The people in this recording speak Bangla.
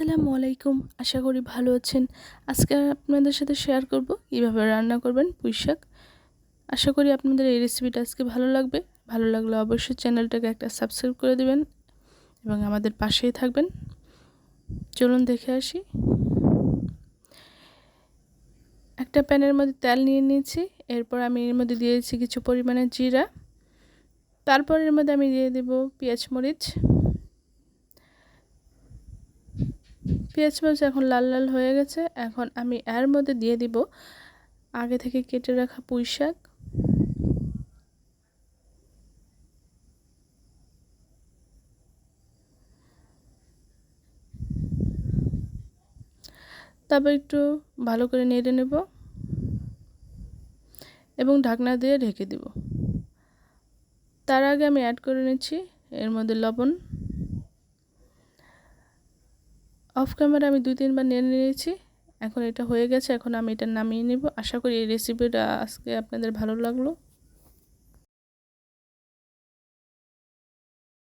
আসসালামু আলাইকুম। আশা করি ভালো আছেন। আজকে আপনাদের সাথে শেয়ার করব কিভাবে রান্না করবেন পুঁই শাক। আশা করি আপনাদের এই রেসিপিটা আজকে ভালো লাগবে। ভালো লাগলে অবশ্যই চ্যানেলটাকে একটা সাবস্ক্রাইব করে দিবেন এবং আমাদের পাশেই থাকবেন। চলুন দেখে আসি। একটা প্যানের মধ্যে তেল নিয়ে নিয়েছি। এরপর আমি এর মধ্যে দিয়েছি কিছু পরিমাণে জিরা। তারপর এর মধ্যে আমি দিয়ে দেব পেঁয়াজ মরিচ। পেঁয়াজ মরিচ এখন লাল লাল হয়ে গেছে। এখন আমি এর মধ্যে দিয়ে দিব আগে থেকে কেটে রাখা পুঁই শাক। তারপর একটু ভালো করে নেড়ে নেব এবং ঢাকনা দিয়ে ঢেকে দেব। তার আগে আমি অ্যাড করে নিচ্ছি এর মধ্যে লবণ। অফ ক্যামেরা আমি 2-3 বার নেড়ে নিয়েছি। এখন এটা হয়ে গেছে। এখন আমি এটা নামিয়ে নেব। আশা করি এই রেসিপিটা আজকে আপনাদের ভালো লাগলো।